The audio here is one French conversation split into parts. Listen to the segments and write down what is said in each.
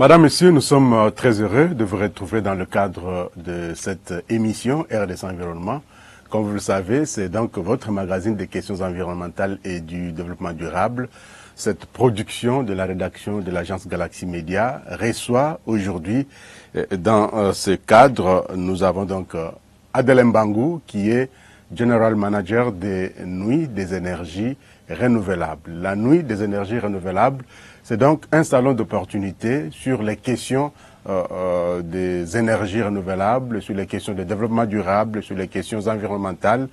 Madame, Monsieur, nous sommes très heureux de vous retrouver dans le cadre de cette émission RDC Environnement. Comme vous le savez, c'est donc votre magazine des questions environnementales et du développement durable. Cette production de la rédaction de l'agence Galaxy Media reçoit aujourd'hui, dans ce cadre, nous avons donc Adèle Mbangou qui est General Manager des Nuits des énergies renouvelables. La Nuit des énergies renouvelables, c'est donc un salon d'opportunités sur les questions des énergies renouvelables, sur les questions de développement durable, sur les questions environnementales,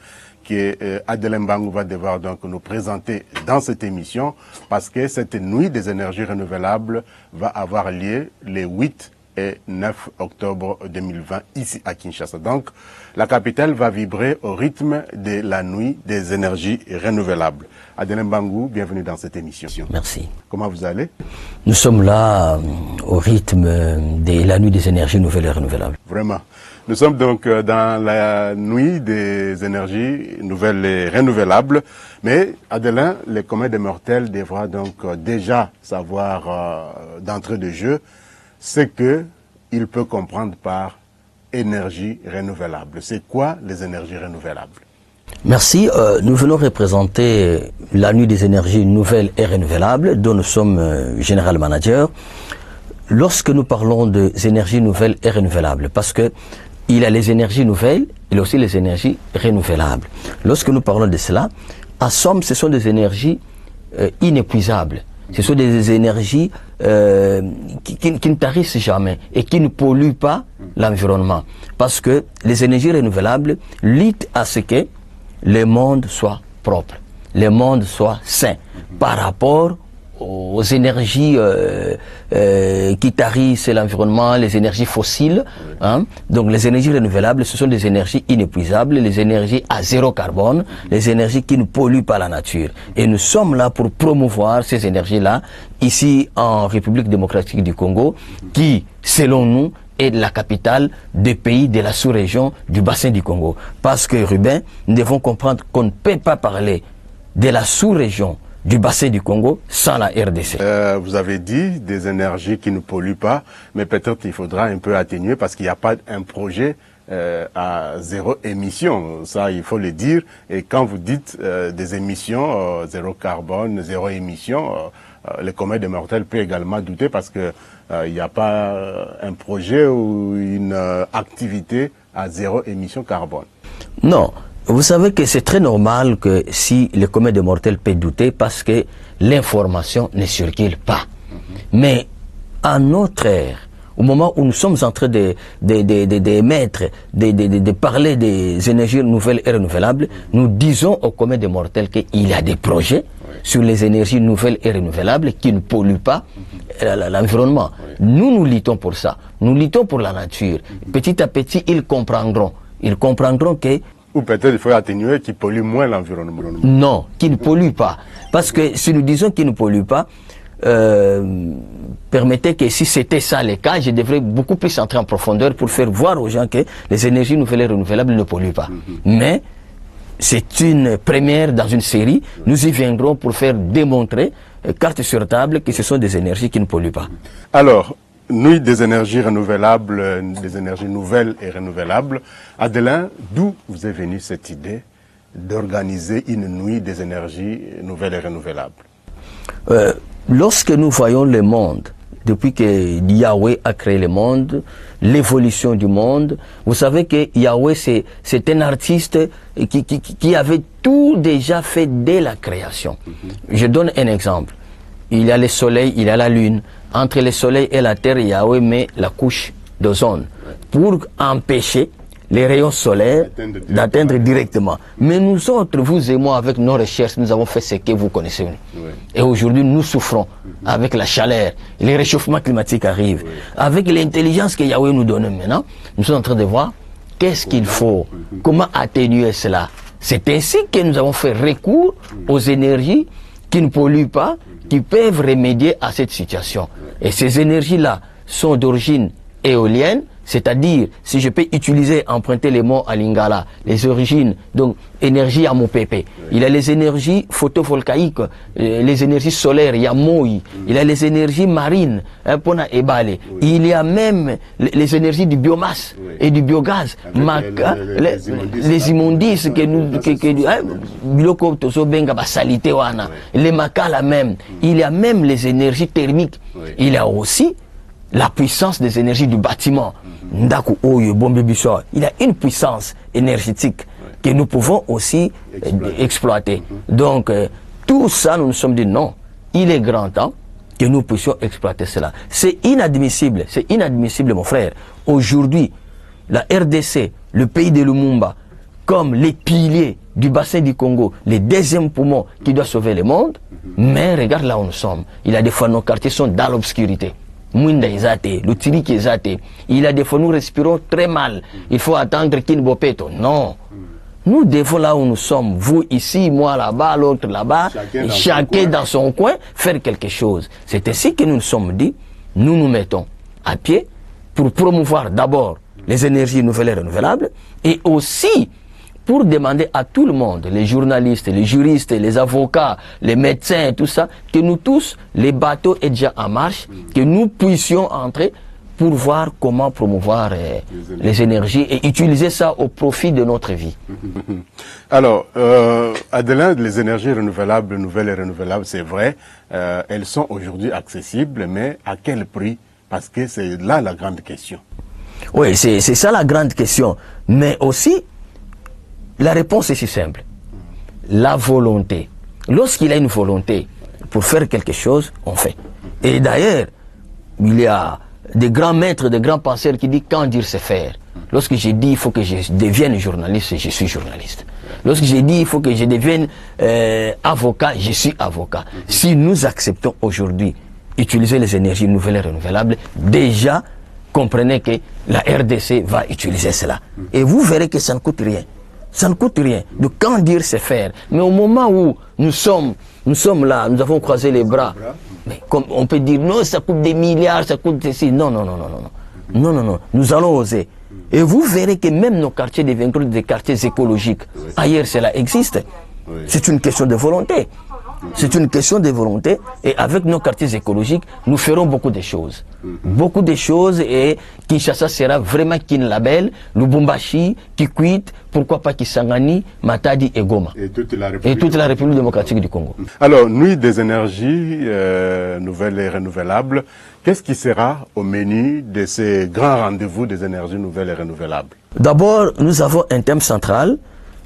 Adèle Mbangou va devoir donc nous présenter dans cette émission, parce que cette Nuit des énergies renouvelables va avoir lieu les 8 et 9 octobre 2020 ici à Kinshasa. Donc, la capitale va vibrer au rythme de la Nuit des énergies renouvelables. Adèle Mbangou, bienvenue dans cette émission. Merci. Comment vous allez? Nous sommes là au rythme de la Nuit des énergies nouvelles et renouvelables. Vraiment. Nous sommes donc dans la Nuit des énergies nouvelles et renouvelables. Mais, Adèle, les communs des mortels devra donc déjà savoir d'entrée de jeu ce qu'il peut comprendre par énergie renouvelable. C'est quoi les énergies renouvelables? Merci. Nous venons représenter la Nuit des énergies nouvelles et renouvelables dont nous sommes General Manager. Lorsque nous parlons des énergies nouvelles et renouvelables, parce que il y a les énergies nouvelles, il y a aussi les énergies renouvelables. Lorsque nous parlons de cela, en somme, ce sont des énergies inépuisables. Ce sont des énergies qui ne tarissent jamais et qui ne polluent pas l'environnement. Parce que les énergies renouvelables luttent à ce que le monde soit propre, le monde soit sain par rapport aux énergies qui tarissent l'environnement, les énergies fossiles. Hein. Donc les énergies renouvelables, ce sont des énergies inépuisables, les énergies à zéro carbone, les énergies qui ne polluent pas la nature. Et nous sommes là pour promouvoir ces énergies-là, ici en République démocratique du Congo, qui, selon nous, est la capitale des pays de la sous-région du bassin du Congo. Parce que, Ruben, nous devons comprendre qu'on ne peut pas parler de la sous-région du bassin du Congo sans la RDC. Vous avez dit des énergies qui ne polluent pas, mais peut-être il faudra un peu atténuer parce qu'il n'y a pas un projet à zéro émission. Ça, il faut le dire. Et quand vous dites des émissions, zéro carbone, zéro émission, les communs des mortels peuvent également douter parce que il n'y a pas un projet ou une activité à zéro émission carbone. Non. Vous savez que c'est très normal que si le commun des mortels peut douter parce que l'information ne circule pas. Mais à notre ère, au moment où nous sommes en train de parler des énergies nouvelles et renouvelables, nous disons au commun des mortels qu'il y a des projets sur les énergies nouvelles et renouvelables qui ne polluent pas l'environnement. Nous luttons pour ça. Nous luttons pour la nature. Petit à petit, ils comprendront que ou peut-être il faut atténuer qui pollue moins l'environnement. Non, qui ne pollue pas. Parce que si nous disons qu'il ne pollue pas, permettez que si c'était ça le cas, je devrais beaucoup plus entrer en profondeur pour faire voir aux gens que les énergies nouvelles et renouvelables ne polluent pas. Mais c'est une première dans une série. Nous y viendrons pour faire démontrer, carte sur table, que ce sont des énergies qui ne polluent pas. Alors, Nuit des énergies renouvelables, des énergies nouvelles et renouvelables. Adèle, d'où vous est venue cette idée d'organiser une nuit des énergies nouvelles et renouvelables? Lorsque nous voyons le monde, depuis que Yahweh a créé le monde, l'évolution du monde, vous savez que Yahweh c'est un artiste qui avait tout déjà fait dès la création. Je donne un exemple. Il y a le soleil, il y a la lune. Entre le soleil et la terre, Yahweh met la couche d'ozone pour empêcher les rayons solaires d'atteindre directement. Mais nous autres, vous et moi, avec nos recherches, nous avons fait ce que vous connaissez. Oui. Et aujourd'hui, nous souffrons avec la chaleur. Les réchauffements climatiques arrivent. Avec l'intelligence que Yahweh nous donne maintenant, nous sommes en train de voir qu'est-ce qu'il faut, comment atténuer cela. C'est ainsi que nous avons fait recours aux énergies qui ne polluent pas, qui peuvent remédier à cette situation. Et ces énergies-là sont d'origine éolienne, c'est-à-dire, si je peux emprunter les mots à Lingala, les origines, donc énergie à Mopepe. Il y a les énergies photovoltaïques, les énergies solaires, il y a Moi, il y a les énergies marines, Pona Ebale. Il y a même les énergies du biomasse et du biogaz, les immondices que nous, les Makala même. Il y a même les énergies thermiques. Il y a aussi la puissance des énergies du bâtiment. Il y a une puissance énergétique que nous pouvons aussi exploiter. Donc, tout ça, nous nous sommes dit non, il est grand temps que nous puissions exploiter cela. C'est inadmissible, mon frère. Aujourd'hui, la RDC, le pays de Lumumba, comme les piliers du bassin du Congo, les deuxièmes poumons qui doivent sauver le monde, mais regarde là où nous sommes. Il y a des fois, nos quartiers sont dans l'obscurité. Mwinda Izate, le Tiriki Izate. Il y a des fois, nous respirons très mal. Il faut attendre Kinbopeto. Non. Nous devons là où nous sommes, vous ici, moi là-bas, l'autre là-bas, chacun dans son coin, faire quelque chose. C'est ainsi que nous nous sommes dit, nous nous mettons à pied pour promouvoir d'abord les énergies nouvelles et renouvelables et aussi pour demander à tout le monde, les journalistes, les juristes, les avocats, les médecins, tout ça, que nous tous, les bateaux est déjà en marche, que nous puissions entrer pour voir comment promouvoir les énergies et utiliser ça au profit de notre vie. Alors, Adelin, les énergies renouvelables, nouvelles et renouvelables, c'est vrai, elles sont aujourd'hui accessibles, mais à quel prix? Parce que c'est là la grande question. Oui, c'est ça la grande question. Mais aussi, la réponse est si simple. La volonté. Lorsqu'il y a une volonté pour faire quelque chose, on fait. Et d'ailleurs, il y a des grands maîtres, des grands penseurs qui disent quand dire c'est faire. Lorsque j'ai dit il faut que je devienne journaliste, je suis journaliste. Lorsque j'ai dit il faut que je devienne avocat, je suis avocat. Si nous acceptons aujourd'hui utiliser les énergies nouvelles et renouvelables, déjà comprenez que la RDC va utiliser cela. Et vous verrez que ça ne coûte rien. Ça ne coûte rien. De quand dire c'est faire. Mais au moment où nous sommes là, nous avons croisé les bras. Mais comme on peut dire non, ça coûte des milliards, ça coûte ceci. Non. Nous allons oser. Et vous verrez que même nos quartiers deviendront des quartiers écologiques. Ailleurs, cela existe. C'est une question de volonté. C'est une question de volonté et avec nos quartiers écologiques, nous ferons beaucoup de choses. Beaucoup de choses et Kinshasa sera vraiment Kinlabel, Lubumbashi, Kikwit, pourquoi pas Kisangani, Matadi et Goma. Et toute la République démocratique du Congo. Alors, nuit des énergies nouvelles et renouvelables, qu'est-ce qui sera au menu de ces grands rendez-vous des énergies nouvelles et renouvelables? D'abord, nous avons un thème central,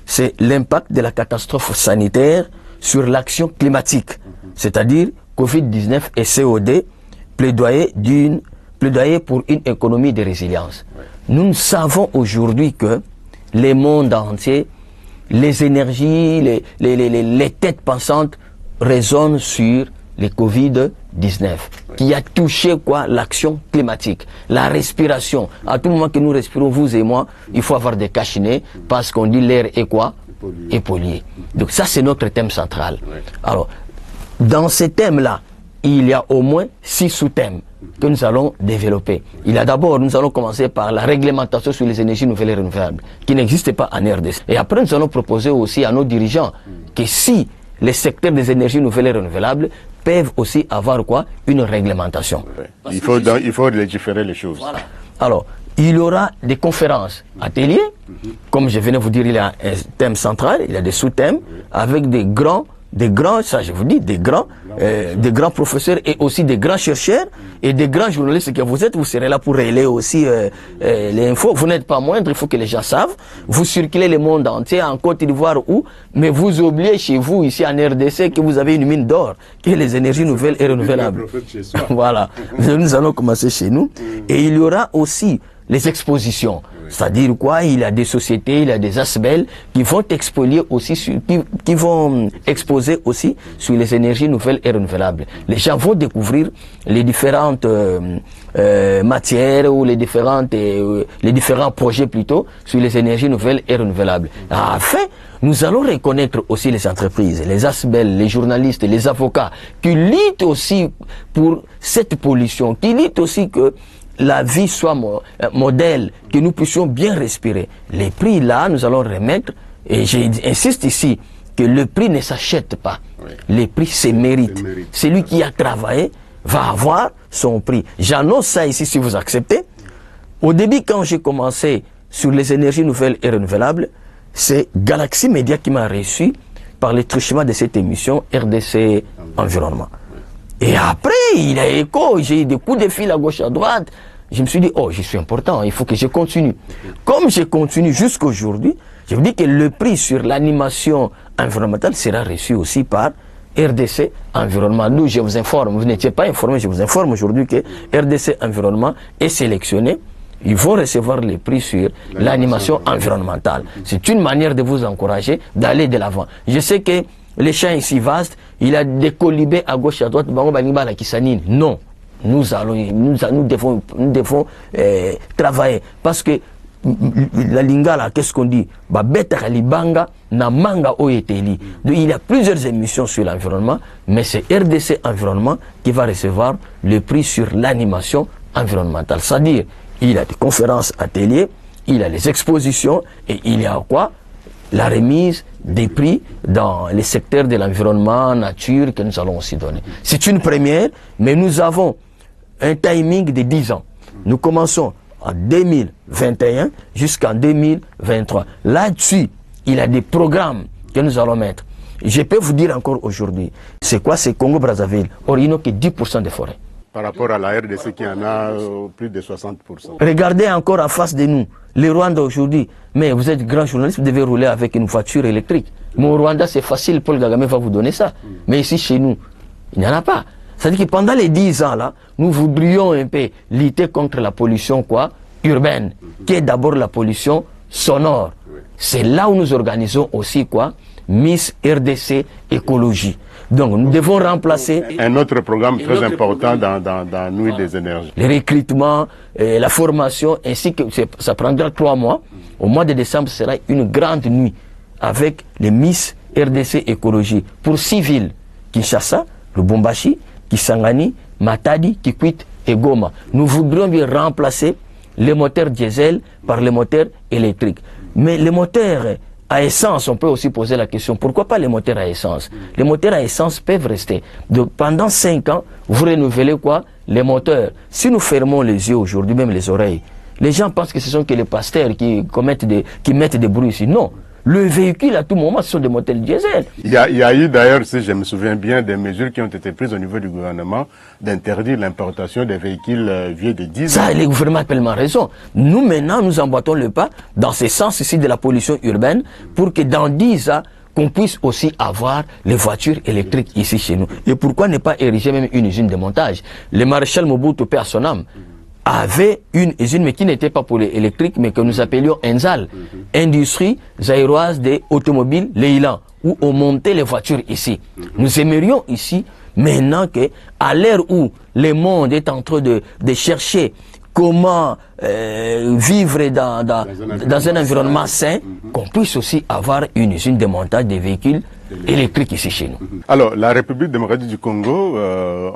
c'est l'impact de la catastrophe sanitaire sur l'action climatique, c'est-à-dire Covid-19 et COD, plaidoyer pour une économie de résilience. Nous savons aujourd'hui que les mondes entiers, les énergies, les têtes pensantes résonnent sur le Covid-19, qui a touché quoi? L'action climatique, la respiration. À tout moment que nous respirons, vous et moi, il faut avoir des cachinets parce qu'on dit l'air est quoi? Et pollué. Donc ça, c'est notre thème central. Alors, dans ces thèmes-là, il y a au moins 6 sous-thèmes que nous allons développer. Il y a d'abord, nous allons commencer par la réglementation sur les énergies nouvelles et renouvelables, qui n'existe pas en RDC. Et après, nous allons proposer aussi à nos dirigeants que si les secteurs des énergies nouvelles et renouvelables peuvent aussi avoir quoi? Une réglementation. Il faut légiférer les choses. Voilà. Alors, il y aura des conférences, ateliers, comme je venais de vous dire, il y a un thème central, il y a des sous-thèmes, avec des grands, ça je vous dis, des grands professeurs et aussi des grands chercheurs et des grands journalistes que vous êtes, vous serez là pour relayer aussi les infos. Vous n'êtes pas moindre, il faut que les gens savent. Vous circulez le monde entier, en Côte d'Ivoire ou, mais vous oubliez chez vous, ici en RDC, que vous avez une mine d'or, qui est les énergies nouvelles et renouvelables. Voilà. Nous allons commencer chez nous. Et il y aura aussi les expositions. C'est-à-dire quoi? Il y a des sociétés, il y a des ASBEL qui vont exposer aussi qui vont exposer aussi sur les énergies nouvelles et renouvelables. Les gens vont découvrir les différentes matières ou les différents projets plutôt sur les énergies nouvelles et renouvelables. Enfin, nous allons reconnaître aussi les entreprises, les ASBEL, les journalistes, les avocats qui luttent aussi pour cette pollution, qui luttent aussi que la vie soit modèle, que nous puissions bien respirer. Les prix là, nous allons remettre, et j'insiste ici, que le prix ne s'achète pas. Oui. Les prix se méritent. Celui qui a travaillé va avoir son prix. J'annonce ça ici si vous acceptez. Au début, quand j'ai commencé sur les énergies nouvelles et renouvelables, c'est Galaxy Media qui m'a reçu par le truchement de cette émission RDC Environnement. Et après, il a écho, j'ai eu des coups de fil à gauche, à droite. Je me suis dit, oh, je suis important, il faut que je continue. Comme je continue jusqu'à aujourd'hui, je vous dis que le prix sur l'animation environnementale sera reçu aussi par RDC Environnement. Nous, je vous informe, vous n'étiez pas informé, je vous informe aujourd'hui que RDC Environnement est sélectionné. Ils vont recevoir les prix sur l'animation environnementale. C'est une manière de vous encourager d'aller de l'avant. Je sais que les champs ici vastes, il a des colibés à gauche et à droite. Non, nous devons travailler. Parce que la lingala, qu'est-ce qu'on dit? Il y a plusieurs émissions sur l'environnement, mais c'est RDC Environnement qui va recevoir le prix sur l'animation environnementale. C'est-à-dire, il a des conférences, ateliers, il a les expositions et il y a quoi? La remise des prix dans les secteurs de l'environnement, nature que nous allons aussi donner. C'est une première, mais nous avons un timing de 10 ans. Nous commençons en 2021 jusqu'en 2023. Là-dessus, il y a des programmes que nous allons mettre. Je peux vous dire encore aujourd'hui, c'est quoi? C'est Congo-Brazzaville. Or, il n'y a que 10% des forêts. Par rapport à la RDC qui en a plus de 60%. Regardez encore en face de nous, le Rwanda aujourd'hui. Mais vous êtes grand journaliste, vous devez rouler avec une voiture électrique. Mais au Rwanda, c'est facile, Paul Kagame va vous donner ça. Mais ici, chez nous, il n'y en a pas. C'est-à-dire que pendant les 10 ans, là, nous voudrions un peu lutter contre la pollution urbaine, qui est d'abord la pollution sonore. C'est là où nous organisons aussi Miss RDC Écologie. Donc nous devons remplacer... Un autre programme très important dans Nuit des énergies. Le recrutement, la formation, ainsi que ça prendra 3 mois. Au mois de décembre, ce sera une grande nuit avec les Miss RDC Écologie pour 6 villes. Kinshasa, Lubumbashi, Kisangani, Matadi, Kikwit et Goma. Nous voudrions bien remplacer les moteurs diesel par les moteurs électriques. Mais les moteurs à essence, on peut aussi poser la question, pourquoi pas les moteurs à essence? Les moteurs à essence peuvent rester. pendant 5 ans, vous renouvelez les moteurs. Si nous fermons les yeux aujourd'hui, même les oreilles, les gens pensent que ce sont que les pasteurs qui mettent des bruits ici. Non. Le véhicule, à tout moment, ce sont des moteurs diesel. Il y a eu d'ailleurs, si je me souviens bien, des mesures qui ont été prises au niveau du gouvernement d'interdire l'importation des véhicules vieux de 10 ans. Ça, le gouvernement a tellement raison. Nous, maintenant, nous emboîtons le pas dans ce sens ici de la pollution urbaine pour que dans 10 ans, qu'on puisse aussi avoir les voitures électriques ici chez nous. Et pourquoi ne pas ériger même une usine de montage? Le maréchal Mobutu, paix à son âme, avait une usine, mais qui n'était pas pour l'électrique, mais que nous appelions ENZAL, Industrie zaïroise des automobiles Leilan, où on montait les voitures ici. Nous aimerions ici, maintenant que, à l'ère où le monde est en train de chercher comment vivre dans un environnement sain, qu'on puisse aussi avoir une usine de montage des véhicules électriques ici chez nous. Alors, la République démocratique du Congo,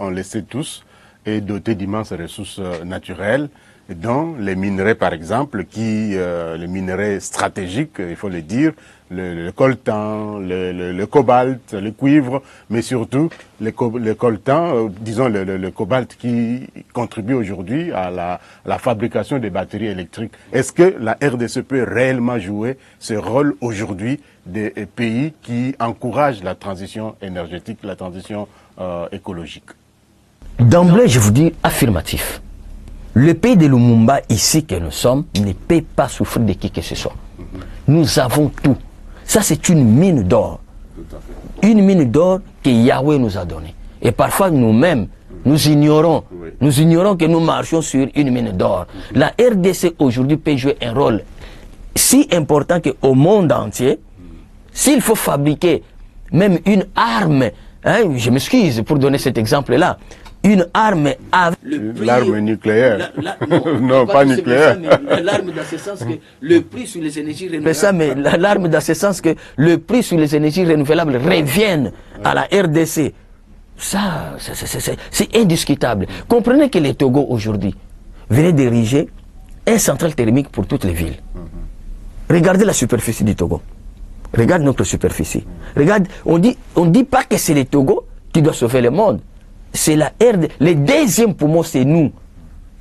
on le sait tous, est dotée d'immenses ressources naturelles, dont les minerais par exemple, les minerais stratégiques, il faut le dire, le coltan, le cobalt, le cuivre, mais surtout le coltan, disons le cobalt qui contribue aujourd'hui à la fabrication des batteries électriques. Est-ce que la RDC peut réellement jouer ce rôle aujourd'hui des pays qui encouragent la transition énergétique, la transition écologique? D'emblée, je vous dis affirmatif. Le pays de Lumumba, ici que nous sommes, ne peut pas souffrir de qui que ce soit. Nous avons tout. Ça, c'est une mine d'or. Une mine d'or que Yahweh nous a donnée. Et parfois, nous-mêmes, nous ignorons que nous marchons sur une mine d'or. La RDC, aujourd'hui, peut jouer un rôle si important qu'au monde entier, s'il faut fabriquer même une arme, je m'excuse pour donner cet exemple-là, une arme avec l'arme nucléaire. Non, pas nucléaire. L'arme dans ce sens que le prix sur les énergies renouvelables. Mais l'arme dans ce sens que le prix sur les énergies renouvelables revienne à la RDC. Ça, c'est indiscutable. Comprenez que les Togo aujourd'hui, venait d'ériger une centrale thermique pour toutes les villes. Regardez la superficie du Togo. Regarde notre superficie. Regarde, on dit pas que c'est le Togo qui doit sauver le monde. C'est la RD. Le deuxième poumon, c'est nous.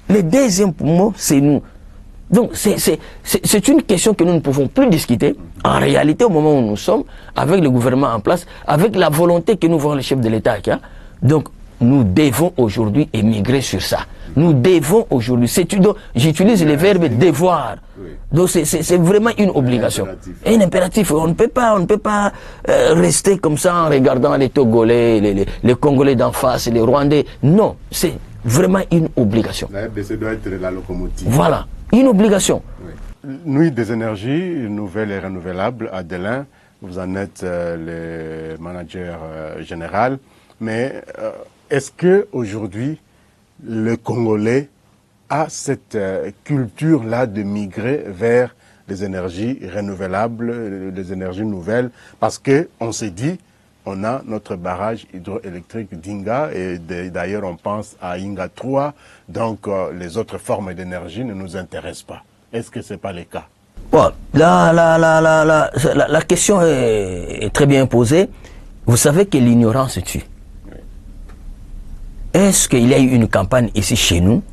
Le deuxième poumon, c'est nous. Donc, c'est une question que nous ne pouvons plus discuter. En réalité, au moment où nous sommes, avec le gouvernement en place, avec la volonté que nous voyons le chef de l'État. Donc, nous devons aujourd'hui émigrer sur ça. Nous devons aujourd'hui, j'utilise le verbe devoir. Oui. Donc c'est vraiment une obligation. Un impératif. On ne peut pas rester comme ça en regardant les Togolais, les Congolais d'en face, les Rwandais. Non, c'est vraiment une obligation. La RDC doit être la locomotive. Voilà, une obligation. Oui. Nuit des énergies nouvelles et renouvelables, Adelin, vous en êtes le manager général, mais est-ce que aujourd'hui le Congolais a cette culture-là de migrer vers les énergies renouvelables, les énergies nouvelles, parce que on s'est dit, on a notre barrage hydroélectrique d'Inga, et d'ailleurs on pense à Inga 3, donc les autres formes d'énergie ne nous intéressent pas. Est-ce que c'est pas le cas? Bon, la question est très bien posée. Vous savez que l'ignorance tue. Est-ce qu'il y a eu une campagne ici chez nous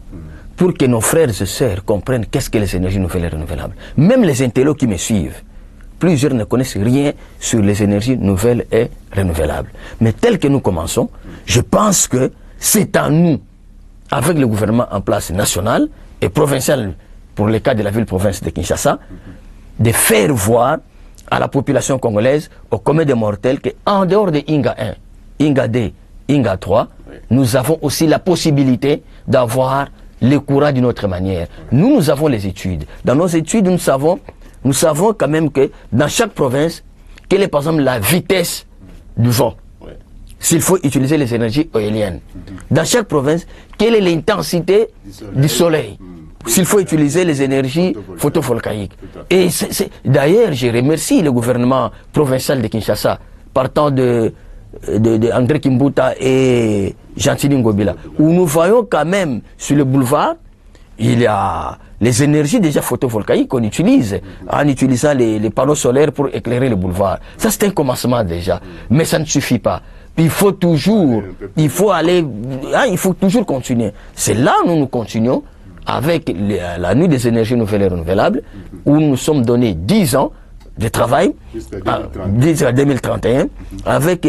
pour que nos frères et sœurs comprennent qu'est-ce que les énergies nouvelles et renouvelables? Même les intellos qui me suivent, plusieurs ne connaissent rien sur les énergies nouvelles et renouvelables. Mais tel que nous commençons, je pense que c'est à nous, avec le gouvernement en place national et provincial, pour le cas de la ville-province de Kinshasa, de faire voir à la population congolaise, au commun des mortels, qu'en dehors de Inga 1, Inga 2, Inga 3, nous avons aussi la possibilité d'avoir le courant d'une autre manière. Nous avons les études. Dans nos études, nous savons quand même que dans chaque province, quelle est par exemple la vitesse du vent, s'il faut utiliser les énergies éoliennes. Dans chaque province, quelle est l'intensité du soleil, s'il faut utiliser les énergies photovoltaïques. Et d'ailleurs, je remercie le gouvernement provincial de Kinshasa, partant de André Kimbuta et Gentili Ngobila, où nous voyons quand même sur le boulevard, il y a les énergies déjà photovoltaïques qu'on utilise en utilisant les panneaux solaires pour éclairer le boulevard. Ça, c'est un commencement déjà, mais ça ne suffit pas. Il faut toujours, il faut toujours continuer. C'est là où nous continuons avec la nuit des énergies nouvelles et renouvelables, où nous sommes donnés 10 ans de travail jusqu'à 2031 avec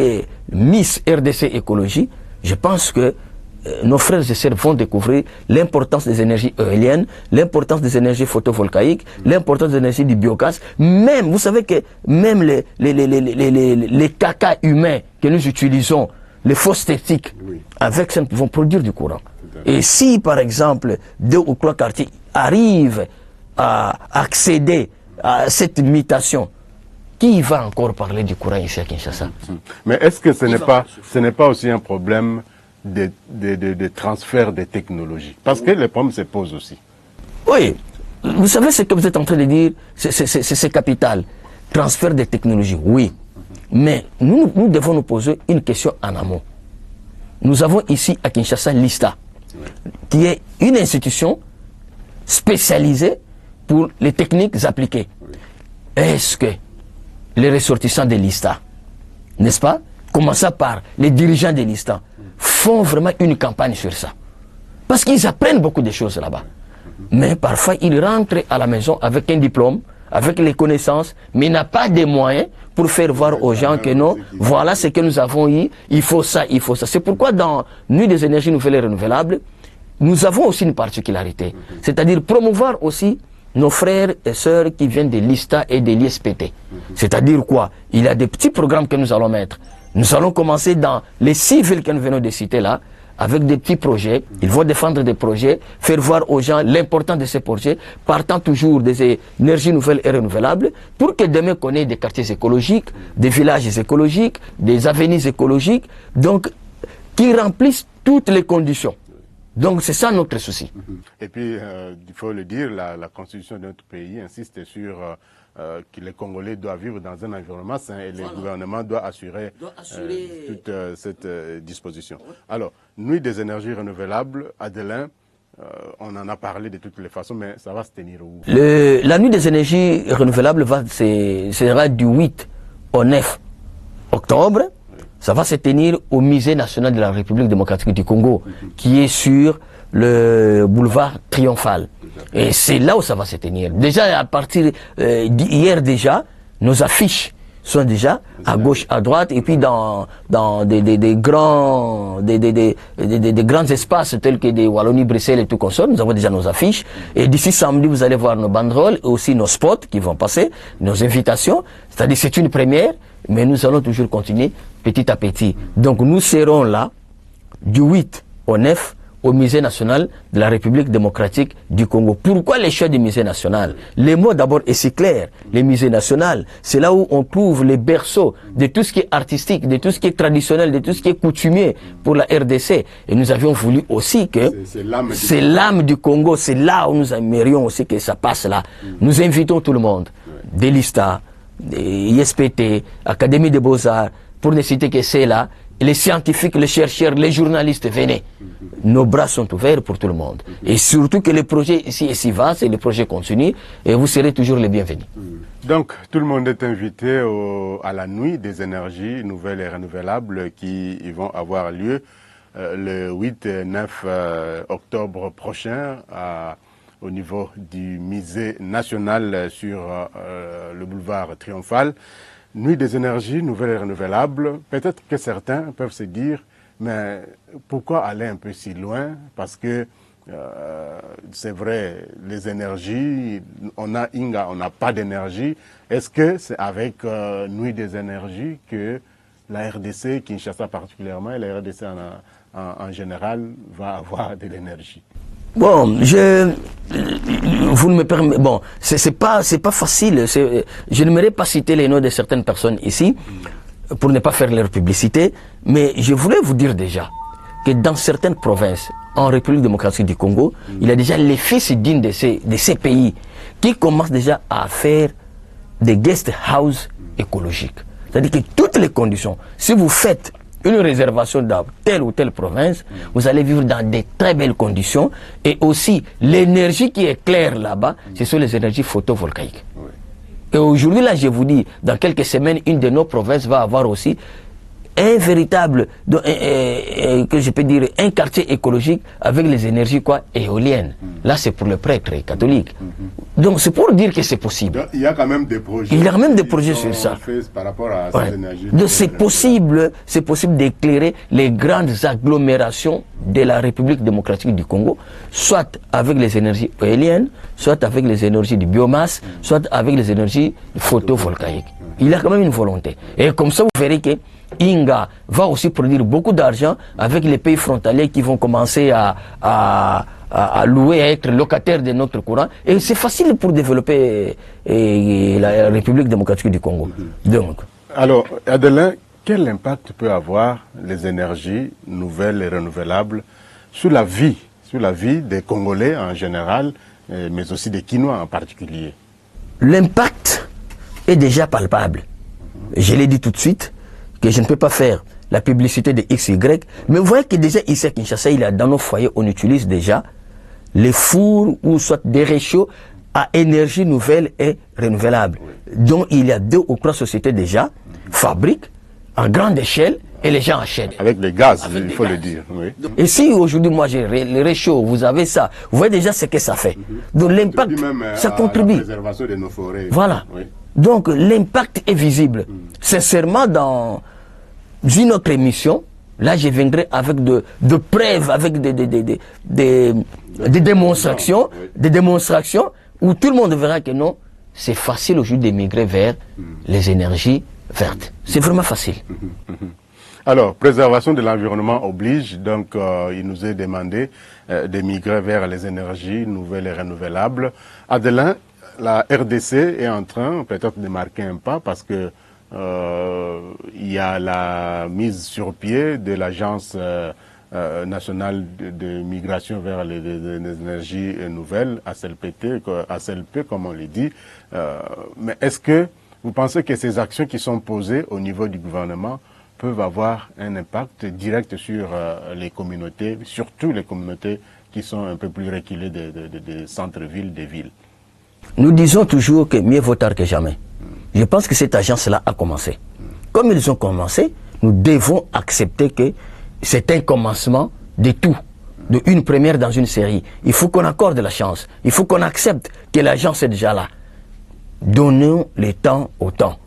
Miss RDC Écologie. Je pense que nos frères et sœurs vont découvrir l'importance des énergies éoliennes, l'importance des énergies photovoltaïques, l'importance des énergies du biogaz. Même, vous savez que même les caca humains que nous utilisons, les fosses statiques, avec ça nous pouvons produire du courant. Et si par exemple 2 ou 3 quartiers arrivent à accéder à cette mutation, qui va encore parler du courant ici à Kinshasa? Mais est-ce que ce n'est pas aussi un problème de transfert des technologies? Parce que le problème se pose aussi. Oui, vous savez ce que vous êtes en train de dire, c'est capital. Transfert des technologies, oui. Mais nous devons nous poser une question en amont. Nous avons ici à Kinshasa l'ISTA, qui est une institution spécialisée pour les techniques appliquées. Est-ce que les ressortissants de l'ISTA, n'est-ce pas, commençant par les dirigeants de l'ISTA, font vraiment une campagne sur ça? Parce qu'ils apprennent beaucoup de choses là-bas. Mais parfois, ils rentrent à la maison avec un diplôme, avec les connaissances, mais n'ont pas de moyens pour faire voir aux gens que non, voilà ce que nous avons eu, il faut ça, il faut ça. C'est pourquoi dans Nuit des énergies nouvelles et renouvelables, nous avons aussi une particularité, c'est-à-dire promouvoir aussi nos frères et sœurs qui viennent de l'ISTA et de l'ISPT. C'est-à-dire quoi? Il y a des petits programmes que nous allons mettre. Nous allons commencer dans les 6 villes que nous venons de citer là, avec des petits projets. Ils vont défendre des projets, faire voir aux gens l'importance de ces projets, partant toujours des énergies nouvelles et renouvelables, pour que demain qu'on ait des quartiers écologiques, des villages écologiques, des avenues écologiques, donc qui remplissent toutes les conditions. Donc c'est ça notre souci. Et puis, il faut le dire, la constitution de notre pays insiste sur que les Congolais doivent vivre dans un environnement sain et le gouvernement doit assurer toute cette disposition. Alors, Nuit des énergies renouvelables, Adelin, on en a parlé de toutes les façons, mais ça va se tenir où? La nuit des énergies renouvelables sera du 8 au 9 octobre. Ça va se tenir au Musée national de la République démocratique du Congo, qui est sur le boulevard Triomphal. Et c'est là où ça va se tenir. Déjà, à partir d'hier déjà, nos affiches sont déjà à gauche, à droite, et puis dans des grands espaces tels que des Wallonie, Bruxelles et tout consort, nous avons déjà nos affiches. Et d'ici samedi, vous allez voir nos banderoles et aussi nos spots qui vont passer, nos invitations. C'est-à-dire c'est une première, mais nous allons toujours continuer petit à petit. Donc nous serons là du 8 au 9 au Musée national de la République démocratique du Congo. Pourquoi les choix du Musée national? Les mots d'abord, et c'est clair, le Musée national, c'est là où on trouve les berceaux de tout ce qui est artistique, de tout ce qui est traditionnel, de tout ce qui est coutumier pour la RDC. Et nous avions voulu aussi que c'est l'âme du Congo, c'est là où nous aimerions aussi que ça passe là. Nous invitons tout le monde, des LISTA, des ISPT, Académie des Beaux-Arts, pour ne citer que c'est là, les scientifiques, les chercheurs, les journalistes, venez. Nos bras sont ouverts pour tout le monde. Et surtout que le projet ici est si vaste et le projet continue et vous serez toujours les bienvenus. Donc, tout le monde est invité à la nuit des énergies nouvelles et renouvelables qui vont avoir lieu le 8 et 9 octobre prochain au niveau du musée national sur le boulevard Triomphal. Nuit des énergies nouvelles et renouvelables, peut-être que certains peuvent se dire, mais pourquoi aller un peu si loin? Parce que c'est vrai, les énergies, on a Inga, on n'a pas d'énergie. Est-ce que c'est avec Nuit des énergies que la RDC, Kinshasa particulièrement, et la RDC en général, va avoir de l'énergie? Bon, vous ne me permettez, bon, c'est pas facile. Je n'aimerais pas citer les noms de certaines personnes ici pour ne pas faire leur publicité, mais je voulais vous dire déjà que dans certaines provinces, en République démocratique du Congo, il y a déjà les fils dignes de ces pays qui commencent déjà à faire des guest house écologiques. C'est-à-dire que toutes les conditions, si vous faites une réservation dans telle ou telle province, vous allez vivre dans de très belles conditions. Et aussi, l'énergie qui est claire là-bas, ce sont les énergies photovoltaïques. Oui. Et aujourd'hui, là, je vous dis, dans quelques semaines, une de nos provinces va avoir aussi un véritable, que je peux dire, un quartier écologique avec les énergies éoliennes. Là, c'est pour le prêtre catholique. Donc, c'est pour dire que c'est possible. Donc, il y a quand même des projets. Il y a même des projets sur ça. Par rapport à ces énergies. Donc, c'est possible d'éclairer les grandes agglomérations de la République démocratique du Congo, soit avec les énergies éoliennes, soit avec les énergies du biomasse, soit avec les énergies photovoltaïques. Il y a quand même une volonté. Et comme ça, vous verrez que Inga va aussi produire beaucoup d'argent avec les pays frontaliers qui vont commencer à louer, à être locataires de notre courant. Et c'est facile pour développer la République démocratique du Congo. Donc. Alors, Adelin, quel impact peut avoir les énergies nouvelles et renouvelables sur la vie des Congolais en général, mais aussi des Kinois en particulier? L'impact est déjà palpable. Je l'ai dit tout de suite, que je ne peux pas faire la publicité de XY, mais vous voyez que déjà ici à Kinshasa, dans nos foyers, on utilise déjà les fours ou soit des réchauds à énergie nouvelle et renouvelable. Donc il y a 2 ou 3 sociétés déjà, fabriquent en grande échelle et les gens achètent. Avec les gaz, il faut le dire. Oui. Et si aujourd'hui, moi j'ai les réchauds, vous avez ça, vous voyez déjà ce que ça fait. Donc l'impact, ça contribue. À la préservation de nos forêts. Voilà. Oui. Donc l'impact est visible. Sincèrement, dans une autre émission, là je viendrai avec de preuves, avec des démonstrations, où tout le monde verra que non, c'est facile aujourd'hui d'émigrer vers les énergies vertes. C'est vraiment facile. Alors, préservation de l'environnement oblige, donc il nous est demandé d'émigrer vers les énergies nouvelles et renouvelables. Adelin, la RDC est en train peut-être de marquer un pas parce que il y a la mise sur pied de l'Agence nationale de migration vers les énergies nouvelles, ACLP comme on le dit. Mais est-ce que vous pensez que ces actions qui sont posées au niveau du gouvernement peuvent avoir un impact direct sur les communautés, surtout les communautés qui sont un peu plus reculés des centres-villes, des villes? Nous disons toujours que mieux vaut tard que jamais. Je pense que cette agence-là a commencé. Comme ils ont commencé, nous devons accepter que c'est un commencement de tout, de une première dans une série. Il faut qu'on accorde la chance. Il faut qu'on accepte que l'agence est déjà là. Donnons le temps au temps.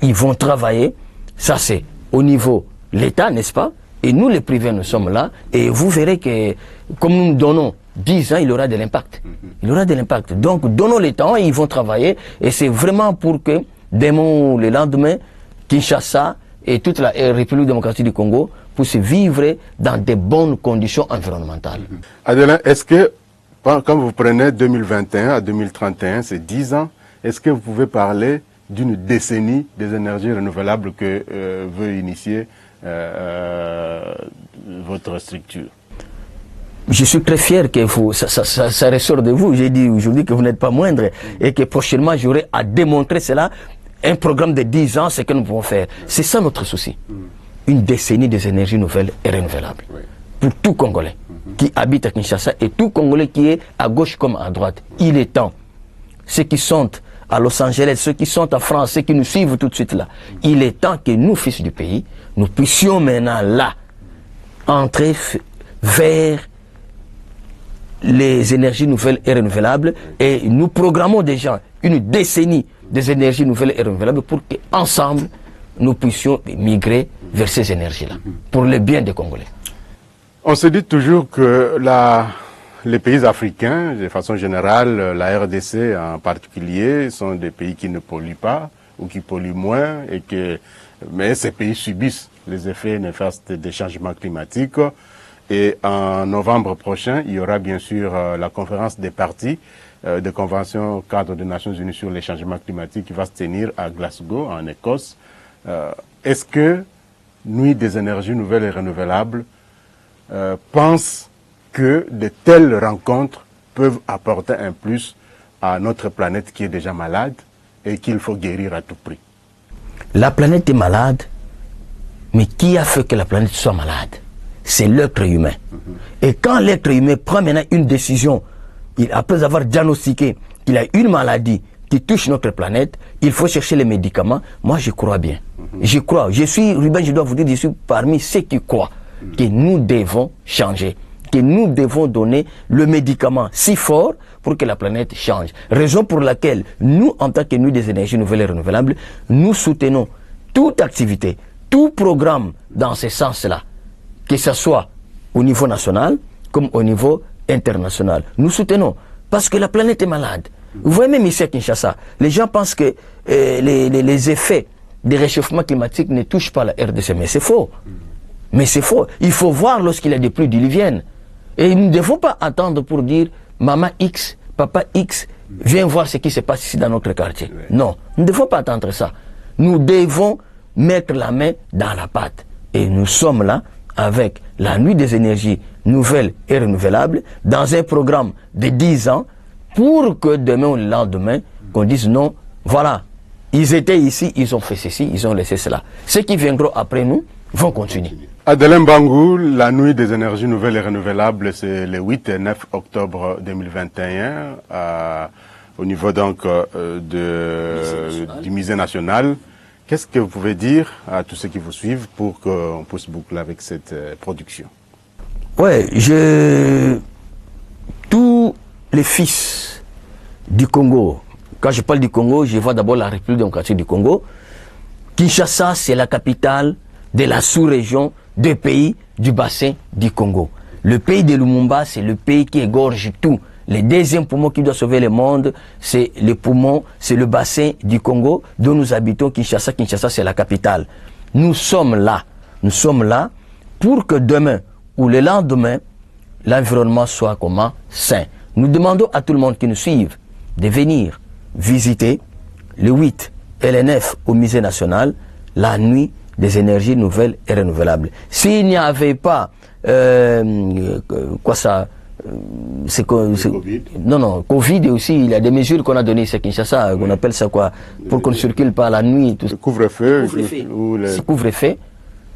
Ils vont travailler. Ça, c'est au niveau de l'État, n'est-ce pas? Et nous, les privés, nous sommes là. Et vous verrez que, comme nous donnons 10 ans, il aura de l'impact. Il aura de l'impact. Donc, donnons le temps et ils vont travailler. Et c'est vraiment pour que, demain ou le lendemain, Kinshasa et toute la République démocratique du Congo puissent vivre dans de bonnes conditions environnementales. Adelin, est-ce que, quand vous prenez 2021 à 2031, c'est 10 ans, est-ce que vous pouvez parler d'une décennie des énergies renouvelables que veut initier votre structure? Je suis très fier que ça ressort de vous. J'ai dit aujourd'hui que vous n'êtes pas moindre et que prochainement j'aurai à démontrer cela. Un programme de 10 ans, c'est ce que nous pouvons faire. C'est ça notre souci. Une décennie des énergies nouvelles et renouvelables. Pour tout Congolais qui habite à Kinshasa et tout Congolais qui est à gauche comme à droite. Il est temps. Ceux qui sont à Los Angeles, ceux qui sont en France, ceux qui nous suivent tout de suite là. Il est temps que nous, fils du pays, nous puissions maintenant là entrer vers les énergies nouvelles et renouvelables et nous programmons déjà une décennie des énergies nouvelles et renouvelables pour qu'ensemble nous puissions migrer vers ces énergies-là pour le bien des Congolais. On se dit toujours que les pays africains, de façon générale, la RDC en particulier, sont des pays qui ne polluent pas ou qui polluent moins, mais ces pays subissent les effets néfastes des changements climatiques. Et en novembre prochain, il y aura bien sûr la conférence des parties de convention cadre des Nations Unies sur les changements climatiques qui va se tenir à Glasgow, en Écosse. Est-ce que Nuit des énergies nouvelles et renouvelables pense que de telles rencontres peuvent apporter un plus à notre planète qui est déjà malade et qu'il faut guérir à tout prix? La planète est malade, mais qui a fait que la planète soit malade? C'est l'être humain. Et quand l'être humain prend maintenant une décision, après avoir diagnostiqué qu'il a une maladie qui touche notre planète, il faut chercher les médicaments. Moi, je crois bien. Je crois. Ruben, je dois vous dire, je suis parmi ceux qui croient que nous devons changer, que nous devons donner le médicament si fort pour que la planète change. Raison pour laquelle nous, en tant que Nuit des énergies nouvelles et renouvelables, nous soutenons toute activité, tout programme dans ce sens-là, que ce soit au niveau national comme au niveau international. Nous soutenons parce que la planète est malade. Vous voyez même ici à Kinshasa, les gens pensent que les effets des réchauffements climatiques ne touchent pas la RDC, mais c'est faux. Mais c'est faux. Il faut voir lorsqu'il y a des pluies diluviennes. Et nous ne devons pas attendre pour dire maman X, papa X, viens voir ce qui se passe ici dans notre quartier. Non, nous ne devons pas attendre ça. Nous devons mettre la main dans la pâte. Et nous sommes là avec la Nuit des énergies nouvelles et renouvelables dans un programme de 10 ans pour que demain ou le lendemain, qu'on dise non, voilà, ils étaient ici, ils ont fait ceci, ils ont laissé cela. Ceux qui viendront après nous vont continuer. Adelin Bangou, la Nuit des énergies nouvelles et renouvelables, c'est le 8 et 9 octobre 2021 au niveau donc du musée national. Qu'est-ce que vous pouvez dire à tous ceux qui vous suivent pour qu'on puisse boucler avec cette production? Ouais, tous les fils du Congo, quand je parle du Congo, je vois d'abord la République démocratique du Congo. Kinshasa, c'est la capitale de la sous-région des pays du bassin du Congo. Le pays de Lumumba, c'est le pays qui égorge tout. Le deuxième poumon qui doit sauver le monde, c'est le poumon, c'est le bassin du Congo dont nous habitons Kinshasa. Kinshasa, c'est la capitale. Nous sommes là pour que demain ou le lendemain, l'environnement soit comment? Sain. Nous demandons à tout le monde qui nous suive de venir visiter le 8 et le 9 au musée national, la Nuit des énergies nouvelles et renouvelables. S'il n'y avait pas Covid. Non, Covid et aussi, il y a des mesures qu'on a données ici à Kinshasa, on appelle ça quoi? Pour qu'on ne circule pas la nuit. Le couvre-feu. Couvre-feu.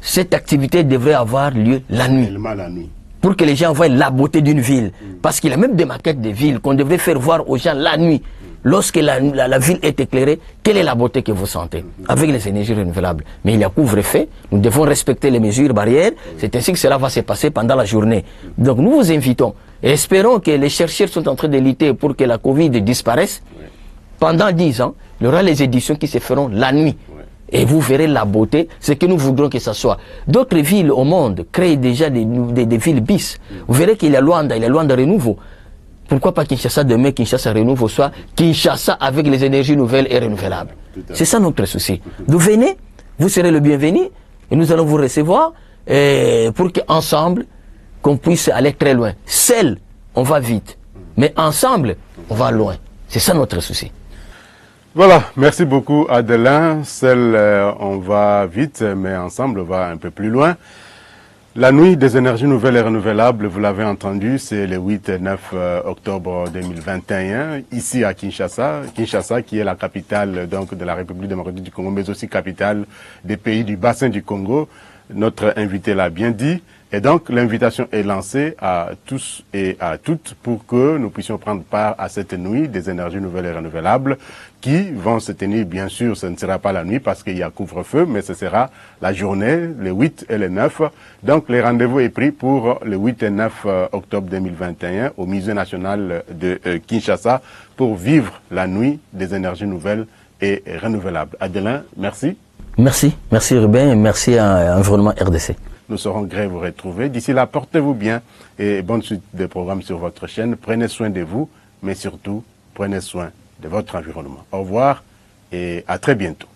Cette activité devrait avoir lieu la nuit. La nuit. pour que les gens voient la beauté d'une ville. Parce qu'il y a même des maquettes de villes qu'on devrait faire voir aux gens la nuit. Lorsque la ville est éclairée, quelle est la beauté que vous sentez avec les énergies renouvelables? Mais il y a couvre-feu, nous devons respecter les mesures barrières, c'est ainsi que cela va se passer pendant la journée. Donc nous vous invitons et espérons que les chercheurs sont en train de lutter pour que la Covid disparaisse. Pendant 10 ans, il y aura les éditions qui se feront la nuit. Et vous verrez la beauté, ce que nous voudrons que ça soit. D'autres villes au monde créent déjà des villes bis. Vous verrez qu'il y a Luanda, renouveau. Pourquoi pas Kinshasa demain, Kinshasa renouveau soit Kinshasa avec les énergies nouvelles et renouvelables. C'est ça notre souci. Vous venez, vous serez le bienvenu et nous allons vous recevoir pour qu'ensemble, qu'on puisse aller très loin. Seul, on va vite. Mais ensemble, on va loin. C'est ça notre souci. Voilà, merci beaucoup Adelin. Seul, on va vite, mais ensemble, on va un peu plus loin. La nuit des énergies nouvelles et renouvelables, vous l'avez entendu, c'est le 8 et 9 octobre 2021, ici à Kinshasa. Kinshasa qui est la capitale donc, de la République démocratique du Congo, mais aussi capitale des pays du bassin du Congo. Notre invité l'a bien dit. Et donc, l'invitation est lancée à tous et à toutes pour que nous puissions prendre part à cette nuit des énergies nouvelles et renouvelables qui vont se tenir, bien sûr, ce ne sera pas la nuit parce qu'il y a couvre-feu, mais ce sera la journée, le 8 et le 9. Donc, le rendez-vous est pris pour le 8 et 9 octobre 2021 au Musée national de Kinshasa pour vivre la nuit des énergies nouvelles et renouvelables. Adelin, merci. Merci Ruben et merci à Environnement RDC. Nous serons gré vous retrouver. D'ici là, portez-vous bien et bonne suite des programmes sur votre chaîne. Prenez soin de vous, mais surtout, prenez soin de votre environnement. Au revoir et à très bientôt.